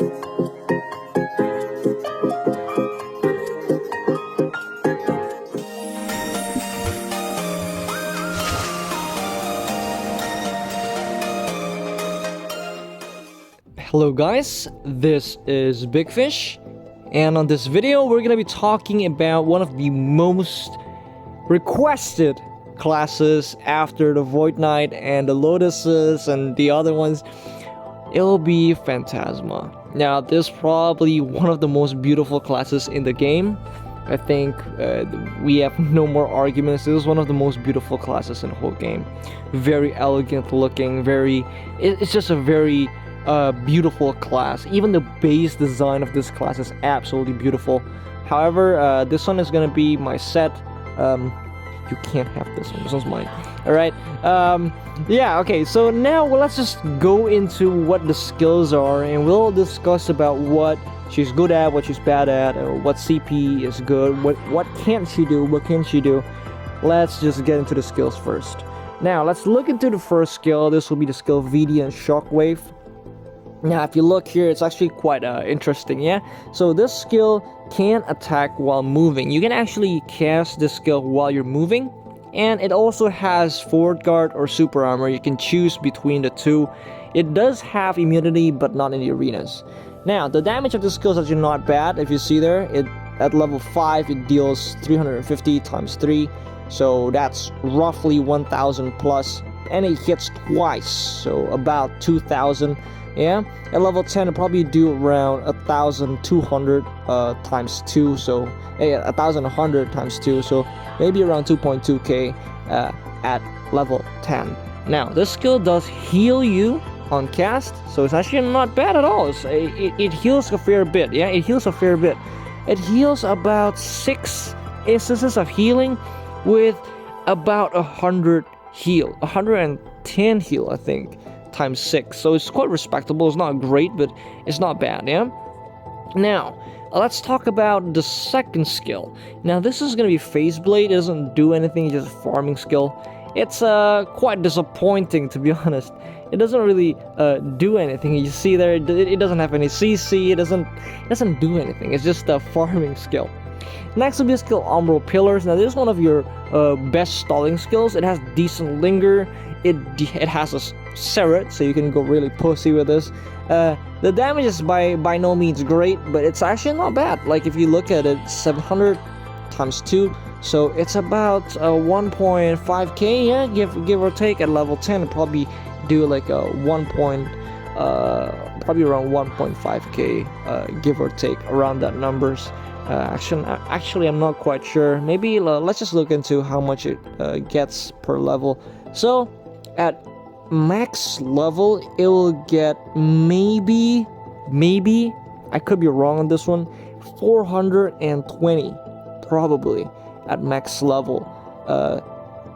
Hello guys, this is Big Fish, and on this video we're gonna be talking about one of the most requested classes after the Void Knight and the Lotuses and the other ones. It'll be Phantasma. Now this is probably one of the most beautiful classes in the game. I think we have no more arguments. This is one of the most beautiful classes in the whole game. Very elegant looking, it's just a very beautiful class. Even the base design of this class is absolutely beautiful. However, this one is gonna be my set. You can't have this one. This one's mine. All right. Yeah. Okay. So now let's just go into what the skills are, and we'll discuss about what she's good at, what she's bad at, or what CP is good. What can't she do? What can she do? Let's just get into the skills first. Now let's look into the first skill. This will be the skill VD and Shockwave. Now, if you look here, it's actually quite interesting, yeah? So this skill can attack while moving. You can actually cast this skill while you're moving, and it also has forward guard or super armor. You can choose between the two. It does have immunity, but not in the arenas. Now, the damage of this skill is actually not bad. If you see there, at level 5, it deals 350 times 3. So that's roughly 1,000 plus, and it hits twice, so about 2,000. Yeah, at level 10 it'll probably do around 1,200 times 2, so 1,100 times 2, so maybe around 2.2k at level 10. Now this skill does heal you on cast, so it's actually not bad at all. It heals a fair bit. Yeah, it heals a fair bit. It heals about 6 instances of healing with about 100 heal, 110 heal, I think, times 6, so it's quite respectable. It's not great, but it's not bad. Yeah. Now let's talk about the second skill. Now this is gonna be Phase Blade. It doesn't do anything, it's just a farming skill. It's quite disappointing, to be honest. It doesn't really do anything. You see there, it doesn't have any CC. It doesn't do anything. It's just a farming skill. Next will be a skill Umbral Pillars. Now this is one of your best stalling skills. It has decent linger. It has a Serret, so you can go really pussy with this. The damage is by no means great, but it's actually not bad. Like if you look at it, 700 times 2, so it's about 1.5k. Yeah, give or take. At level 10, it'll probably do like a probably around 1.5k, give or take, around that numbers. Actually, I'm not quite sure. Maybe let's just look into how much it gets per level. So at max level, it will get maybe, I could be wrong on this one, 420 probably at max level.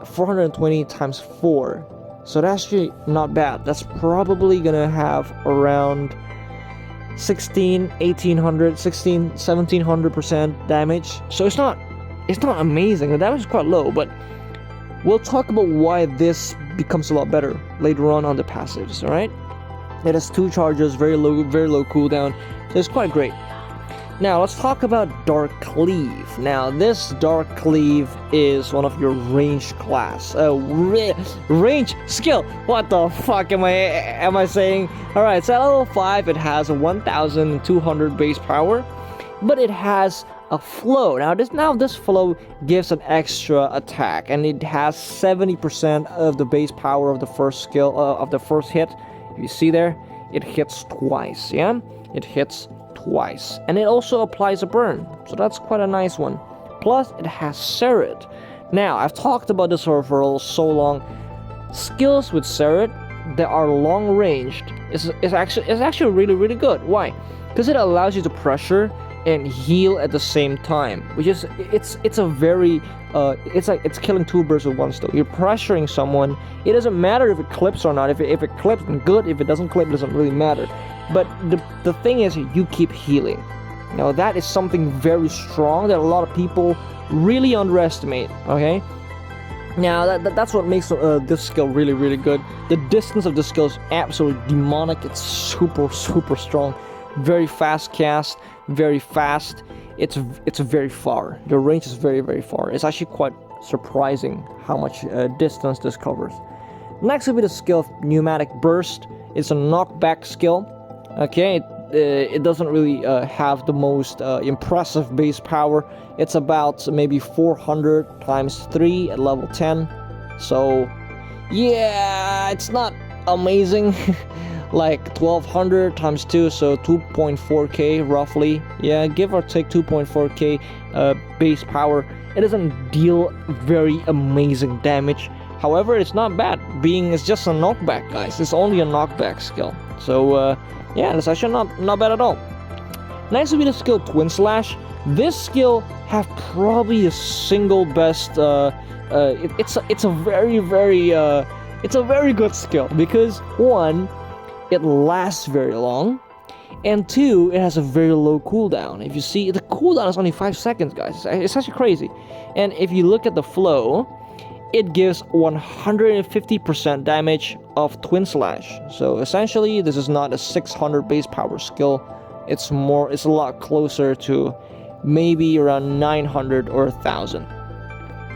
420 times 4, so that's actually not bad. That's probably gonna have around 1700% damage. So it's not amazing. The damage is quite low, but we'll talk about why this becomes a lot better later on the passives. All right, it has 2 charges, very low cooldown, so it's quite great. Now let's talk about Dark Cleave. Now this Dark Cleave is one of your ranged class. Range skill. What the fuck am I saying? All right, so at level 5 it has a 1,200 base power, but it has a flow. Now this flow gives an extra attack, and it has 70% of the base power of the first skill of the first hit. If you see there, it hits twice. Yeah, it hits twice, and it also applies a burn, so that's quite a nice one. Plus it has Serret. Now I've talked about this for so long. Skills with Serret that are long ranged is actually really good. Why? Because it allows you to pressure and heal at the same time, which is it's killing 2 birds with 1 stone. You're pressuring someone. It doesn't matter if it clips or not. If it clips, then good. If it doesn't clip, it doesn't really matter. But the thing is, you keep healing. Now that is something very strong that a lot of people really underestimate. Okay. Now that's what makes this skill really good. The distance of this skill is absolutely demonic. It's super strong. very fast cast, very fast. It's very far. The range is very, very far. It's actually quite surprising how much distance this covers. Next will be the skill of Pneumatic Burst. It's a knockback skill. Okay, it doesn't really have the most impressive base power. It's about maybe 400 times 3 at level 10. So yeah, it's not amazing. Like 1200 times 2, so 2.4k roughly. Yeah, give or take 2.4k base power. It doesn't deal very amazing damage. However, it's not bad, being it's just a knockback, guys. It's only a knockback skill. So yeah, that's actually not bad at all. Next will be the skill Twin Slash. This skill have probably the single best. It's a very good skill because one, it lasts very long, and two, it has a very low cooldown. If you see, the cooldown is only 5 seconds, guys. It's actually crazy. And if you look at the flow, it gives 150% damage of Twin Slash. So essentially, this is not a 600 base power skill. It's a lot closer to maybe around 900 or 1000.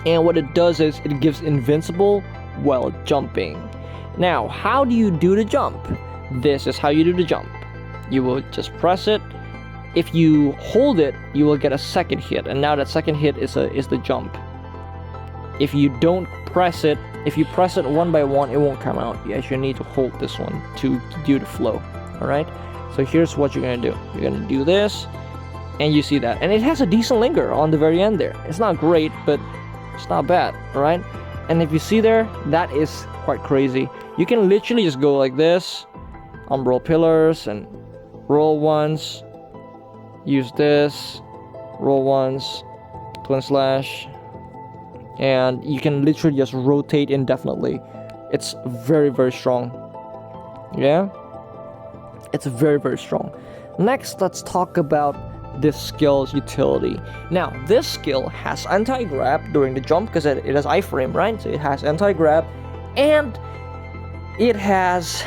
And what it does is it gives invincible while jumping. Now, how do you do the jump? This is how you do the jump. You will just press it. If you hold it, you will get a second hit, and now that second hit is the jump. If you don't press it, if you press it one by one, it won't come out. You actually need to hold this one to do the flow. Alright? So here's what you're gonna do. You're gonna do this, and you see that. And it has a decent linger on the very end there. It's not great, but it's not bad, alright? And if you see there, that is quite crazy. You can literally just go like this, umbral pillars, and roll once, use this, roll once, Twin Slash, and you can literally just rotate indefinitely. It's very, very strong. Yeah? It's very, very strong. Next, let's talk about this skill's utility. Now, this skill has anti-grab during the jump because it has iframe, right? So it has anti-grab, and it has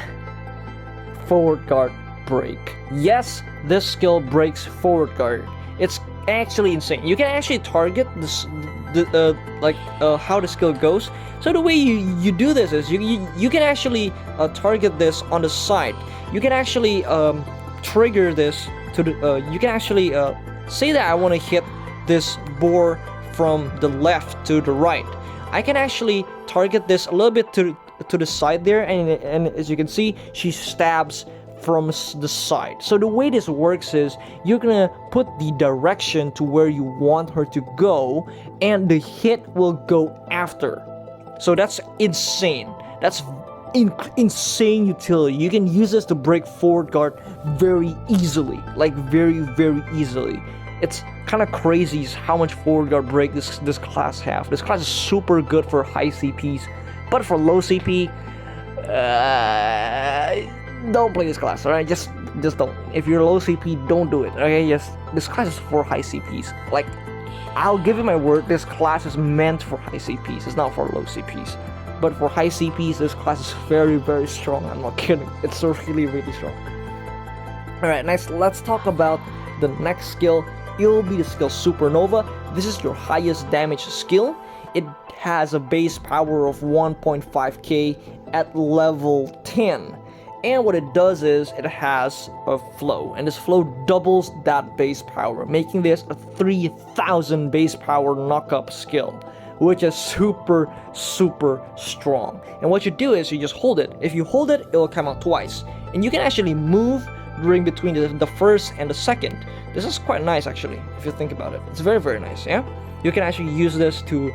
forward guard break. Yes, this skill breaks forward guard. It's actually insane. You can actually target this, how the skill goes. So the way you do this is you can actually target this on the side. You can actually trigger this to the. You can actually say that I want to hit this boar from the left to the right. I can actually target this a little bit to the side there, and as you can see, she stabs from the side. So the way this works is you're gonna put the direction to where you want her to go, and the hit will go after. So that's insane. That's insane utility. You can use this to break forward guard very easily, like very, very easily. It's kind of crazy how much forward guard break this class have. This class is super good for high CPs, but for low CP, don't play this class, alright? Just don't. If you're low CP, don't do it, okay? Yes, this class is for high CPs. Like, I'll give you my word, this class is meant for high CPs. It's not for low CPs. But for high CPs, this class is very, very strong. I'm not kidding. It's really, really strong. Alright, next, let's talk about the next skill. It will be the skill Supernova. This is your highest damage skill. It has a base power of 1.5k at level 10. And what it does is it has a flow, and this flow doubles that base power, making this a 3000 base power knockup skill, which is super, super strong. And what you do is you just hold it. If you hold it, it will come out twice, and you can actually move during between the first and the second. This is quite nice, actually, if you think about it. It's very, very nice. Yeah, you can actually use this to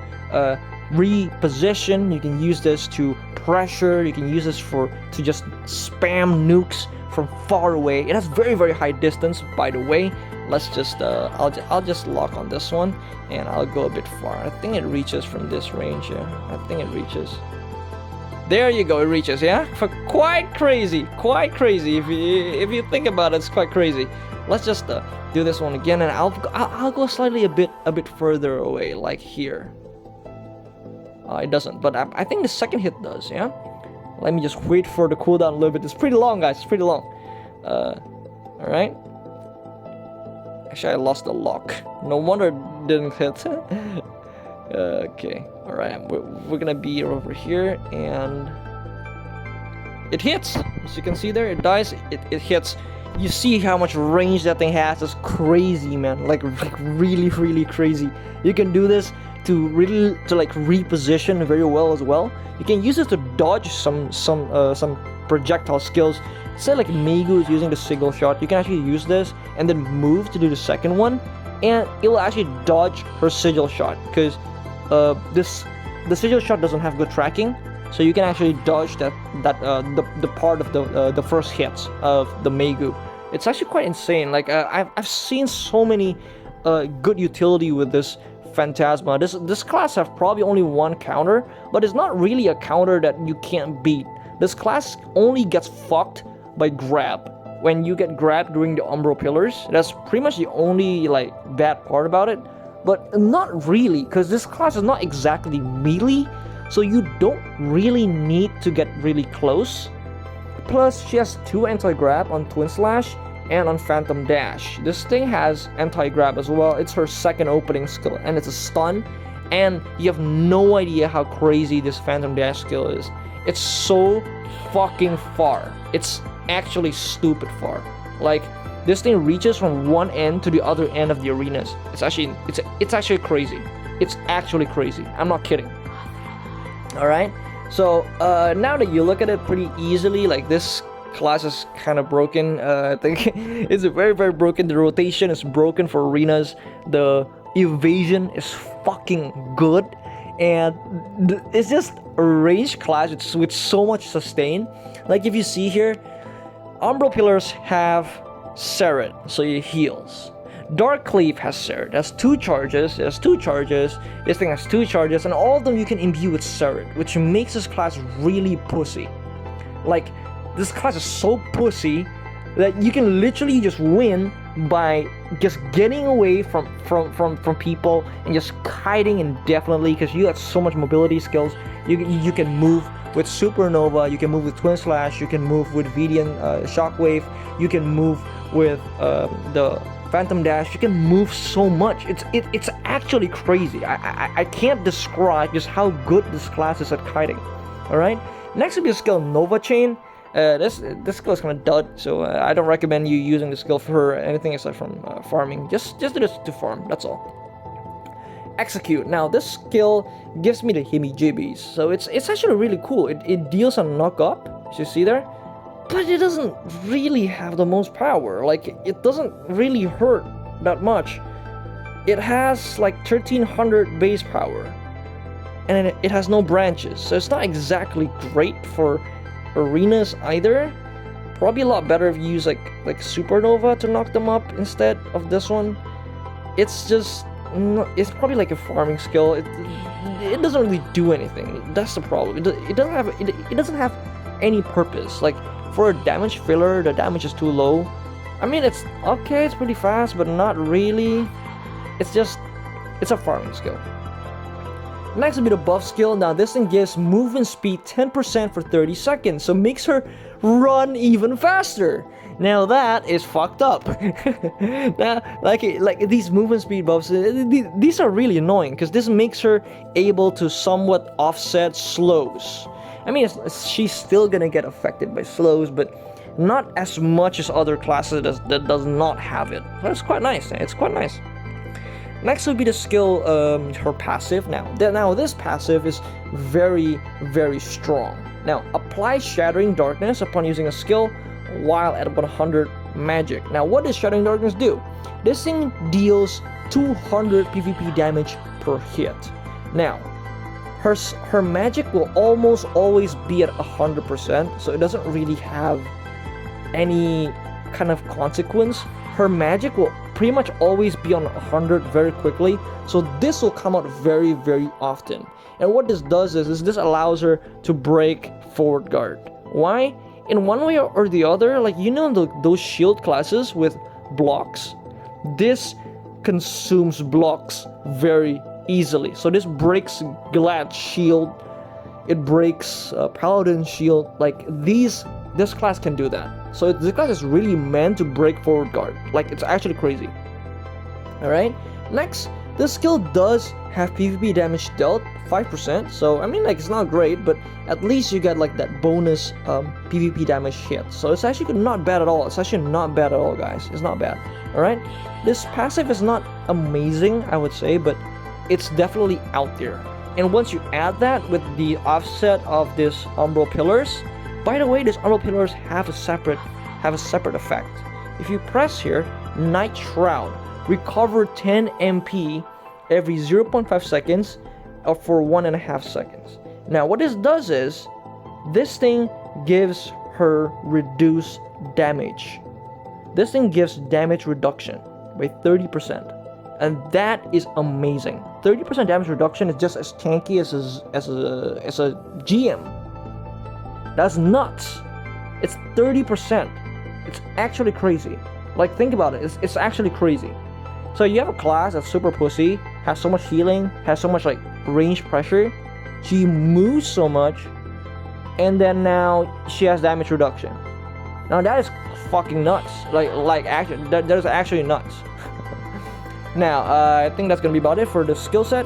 reposition. You can use this to pressure. You can use this to just spam nukes from far away. It has very, very high distance, by the way. Let's just I'll just lock on this one, and I'll go a bit far. I think it reaches from this range. Yeah, I think it reaches. There you go, it reaches. Yeah, for quite crazy. If you think about it, it's quite crazy. Let's just do this one again, and I'll go slightly a bit further away, like here. It doesn't, but I think the second hit does. Yeah, let me just wait for the cooldown a little bit. It's pretty long, guys. It's pretty long. All right. Actually, I lost the lock. No wonder it didn't hit. Okay, alright, we're gonna be over here, and it hits. As you can see there, it dies, it hits. You see how much range that thing has. It's crazy, man. Like really, really crazy. You can do this to like reposition very well as well. You can use it to dodge some projectile skills. Say like Meigu is using the single shot, you can actually use this and then move to do the second one, and it will actually dodge her sigil shot, because the sigil shot doesn't have good tracking, so you can actually dodge the part of the first hits of the Meigu. It's actually quite insane. Like I've seen so many good utility with this Phantasma. This class have probably only one counter, but it's not really a counter that you can't beat. This class only gets fucked by grab. When you get grabbed during the Umbral Pillars, that's pretty much the only like bad part about it. But not really, because this class is not exactly melee, so you don't really need to get really close. Plus, she has 2 anti-grab on Twin Slash and on Phantom Dash. This thing has anti-grab as well. It's her second opening skill, and it's a stun, and you have no idea how crazy this Phantom Dash skill is. It's so fucking far. It's actually stupid far. Like, this thing reaches from one end to the other end of the arenas. It's actually crazy. It's actually crazy. I'm not kidding. Alright? So, now that you look at it pretty easily, like this class is kind of broken. I think it's very, very broken. The rotation is broken for arenas. The evasion is fucking good. And it's just a range class with so much sustain. Like if you see here, Umbral Pillars have Seret, so it heals. Dark Cleave has Seret, it has 2 charges, this thing has 2 charges, and all of them you can imbue with Seret, which makes this class really pussy. Like, this class is so pussy that you can literally just win by just getting away from people and just kiting indefinitely, because you have so much mobility skills. You can move with Supernova, you can move with Twin Slash, you can move with Vidian Shockwave, you can move with the Phantom Dash. You can move so much. It's actually crazy. I can't describe just how good this class is at kiting. Alright? Next will be the skill Nova Chain. This skill is kind of dud, so I don't recommend you using the skill for anything aside from farming. Just do this to farm, that's all. Execute. Now this skill gives me the himi-jibbies, so it's actually really cool. It deals a knock up, as you see there, but it doesn't really have the most power. Like, it doesn't really hurt that much. It has like 1300 base power, and it has no branches, so it's not exactly great for arenas either. Probably a lot better if you use like Supernova to knock them up instead of this one. It's just it's probably like a farming skill. It doesn't really do anything. That's the problem. It doesn't have any purpose. Like, for a damage filler, the damage is too low. I mean, it's okay, it's pretty fast, but not really. It's a farming skill. Next will be the buff skill. Now this thing gives movement speed 10% for 30 seconds, so makes her run even faster. Now that is fucked up. Now, like these movement speed buffs, these are really annoying, because this makes her able to somewhat offset slows. I mean, she's still gonna get affected by slows, but not as much as other classes that does not have it. So it's quite nice. It's quite nice. Next will be the skill, her passive. Now this passive is very, very strong. Now, apply Shattering Darkness upon using a skill while at 100 magic. Now, what does Shattering Darkness do? This thing deals 200 PvP damage per hit. Now, her magic will almost always be at 100%, so it doesn't really have any kind of consequence. Her magic will pretty much always be on 100 very quickly, so this will come out very, very often. And what this does is this allows her to break forward guard. Why? In one way or the other, like, you know, those shield classes with blocks, this consumes blocks very easily. So this breaks Glad shield, it breaks Paladin shield. Like, this class can do that. So this class is really meant to break forward guard. Like, it's actually crazy. Alright, next, this skill does have PvP damage dealt 5%, so I mean, like, it's not great, but at least you get like that bonus PvP damage hit. So it's actually not bad at all. It's actually not bad at all, guys. It's not bad. Alright, this passive is not amazing, I would say, but it's definitely out there. And once you add that with the offset of this Umbral Pillars, by the way, these Umbral Pillars have a separate effect. If you press here, Night Shroud, recover 10 MP every 0.5 seconds for 1.5 seconds. Now what this does is, this thing gives her reduced damage. This thing gives damage reduction by 30%. And that is amazing. 30% damage reduction is just as tanky as a GM. That's nuts. It's 30%. It's actually crazy. Like, think about it. It's actually crazy. So you have a class that's super pussy, has so much healing, has so much like range pressure. She moves so much, and then now she has damage reduction. Now that is fucking nuts. Actually, that is actually nuts. Now, I think that's gonna be about it for the skill set.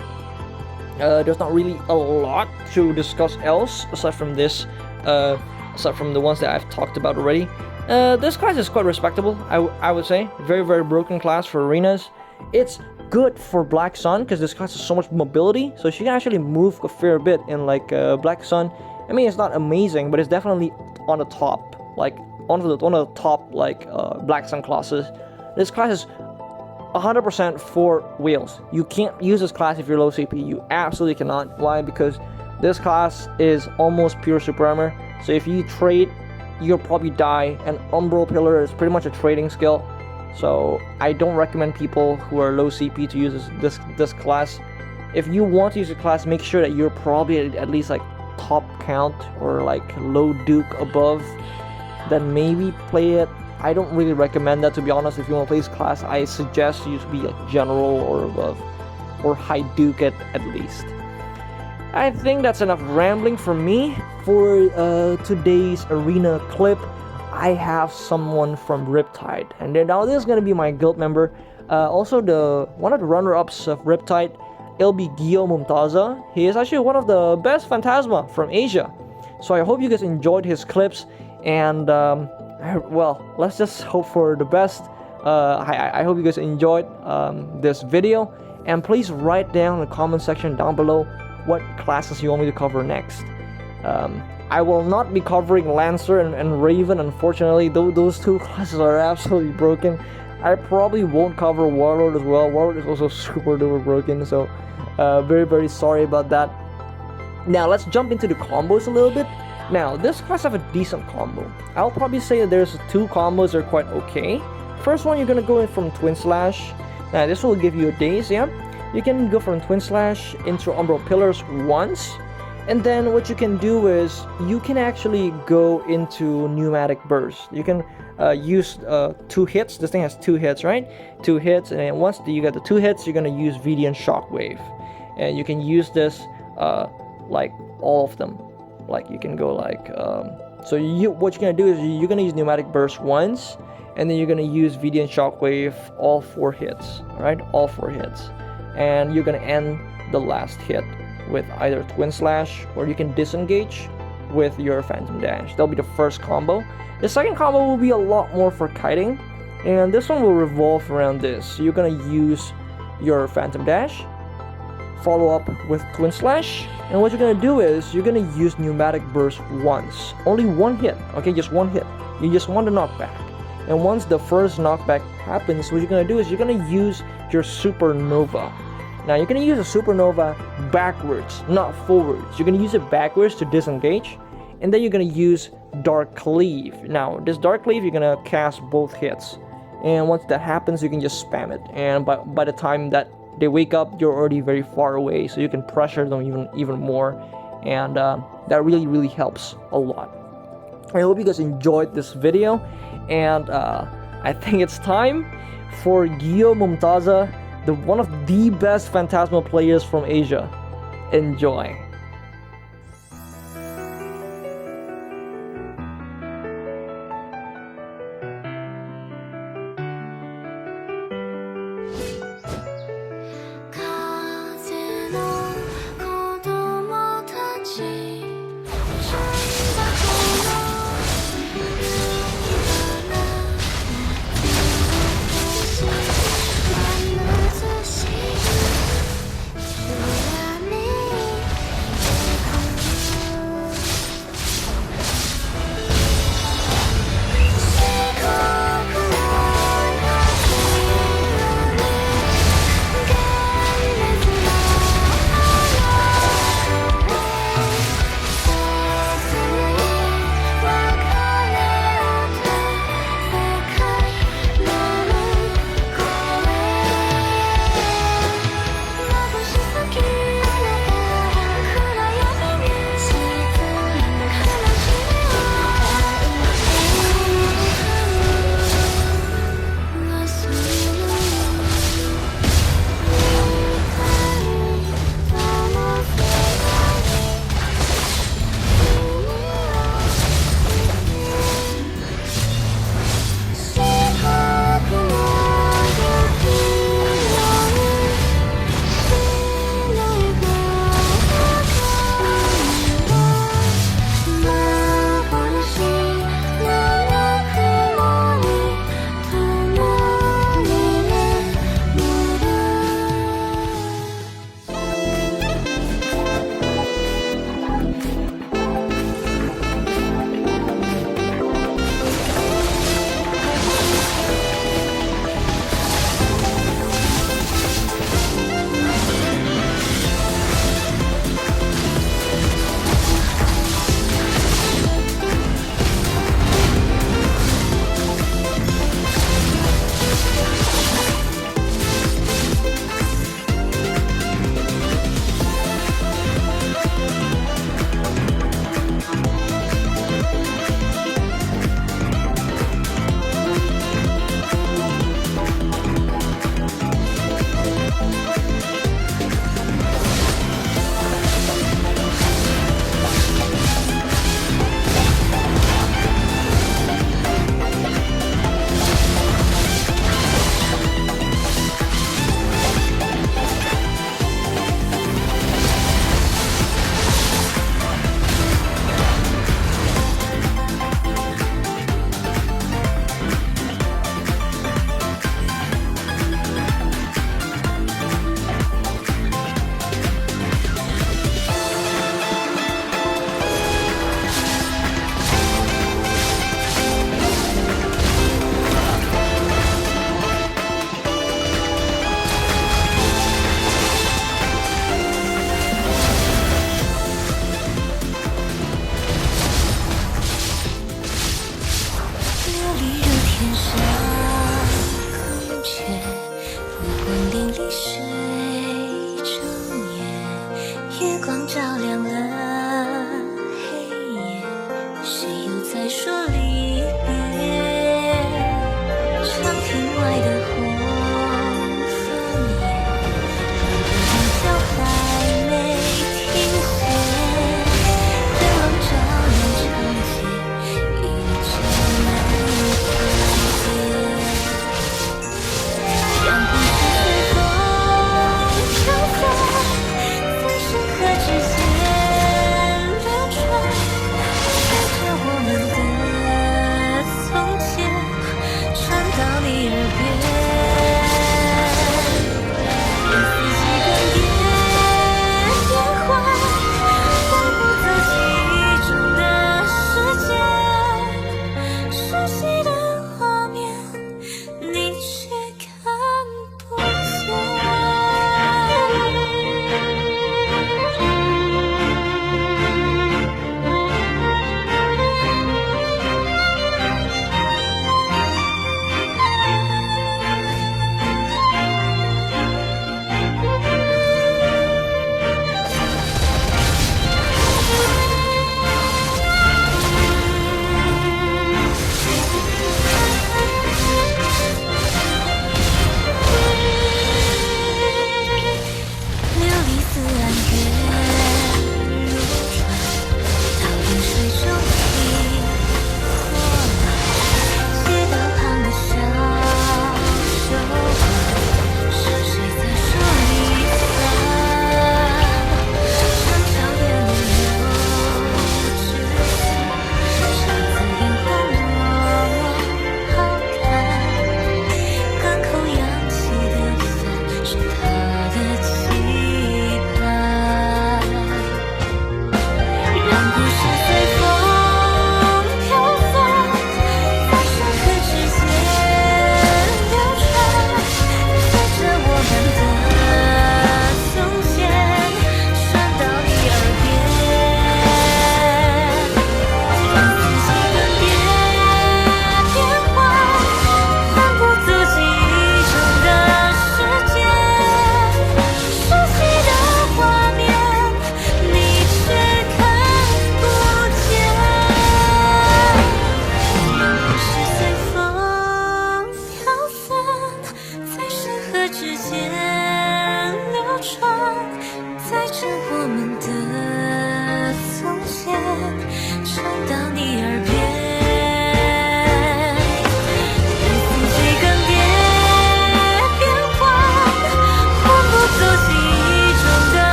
There's not really a lot to discuss else aside from this, aside from the ones that I've talked about already. This class is quite respectable, I would say. Very, very broken class for arenas. It's good for Black Sun because this class has so much mobility, so she can actually move a fair bit in like Black Sun. I mean, it's not amazing, but it's definitely on the top, like one of the top like Black Sun classes. This class is 100% for whales. You can't use this class if you're low CP. You absolutely cannot. Why? Because this class is almost pure super armor. So if you trade, you'll probably die. And Umbral Pillar is pretty much a trading skill. So I don't recommend people who are low CP to use this class. If you want to use the class, make sure that you're probably at least like top count or like low duke above. Then maybe play it. I don't really recommend that, to be honest. If you want to play this class, I suggest you to be like general or above, or high duke at least. I think that's enough rambling from me. For today's arena clip, I have someone from Riptide, and then now this is gonna be my guild member. Also, one of the runner-ups of Riptide, it'll be Guillaume Mumtaza. He is actually one of the best Phantasma from Asia. So I hope you guys enjoyed his clips, and well, let's just hope for the best. I hope you guys enjoyed this video, and please write down in the comment section down below what classes you want me to cover next. I will not be covering Lancer and Raven, unfortunately. Those two classes are absolutely broken. I probably won't cover Warlord as well. Warlord is also super duper broken, so very, very sorry about that. Now let's jump into the combos a little bit. Now this class have a decent combo. I'll probably say that there's two combos that are quite okay. First one, you're gonna go in from Twin Slash. Now this will give you a daze, yeah. You can go from Twin Slash into Umbral Pillars once, and then what you can do is you can actually go into Pneumatic Burst. You can use 2 hits. This thing has 2 hits, right? 2 hits, and once you get the 2 hits, you're gonna use Vidian Shockwave, and you can use this like all of them. Like you can go like so what you're gonna do is you're gonna use Pneumatic Burst once, and then you're gonna use Vidian Shockwave all 4 hits, right? All 4 hits, and you're gonna end the last hit with either Twin Slash, or you can disengage with your Phantom Dash. That'll be the first combo. The second combo will be a lot more for kiting, and this one will revolve around this. So you're gonna use your Phantom Dash, follow up with Twin Slash, and what you're gonna do is you're gonna use Pneumatic Burst once. Only 1 hit, okay? Just 1 hit. You just want the knockback. And once the first knockback happens, what you're gonna do is you're gonna use your Supernova. Now you're gonna use a Supernova backwards, not forwards. You're gonna use it backwards to disengage, and then you're gonna use Dark Cleave. Now this Dark Cleave, you're gonna cast both hits, and once that happens, you can just spam it. And by the time that they wake up, you're already very far away, so you can pressure them even more, and that really helps a lot. I hope you guys enjoyed this video, and I think it's time for Guillaume Mumtaza, one of the best Phantasma players from Asia. Enjoy.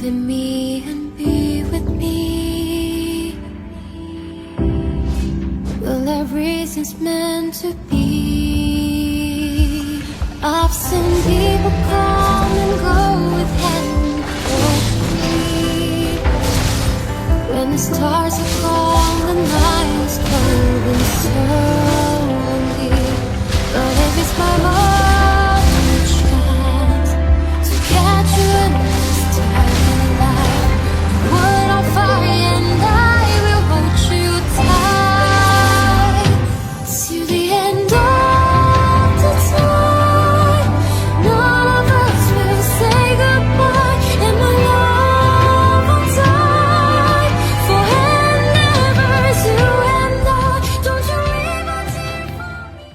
in me and be with me. Well, everything's meant to be. I've seen people come and go with hand feet. When the stars are gone, the night is cold and so lonely. But if it's my love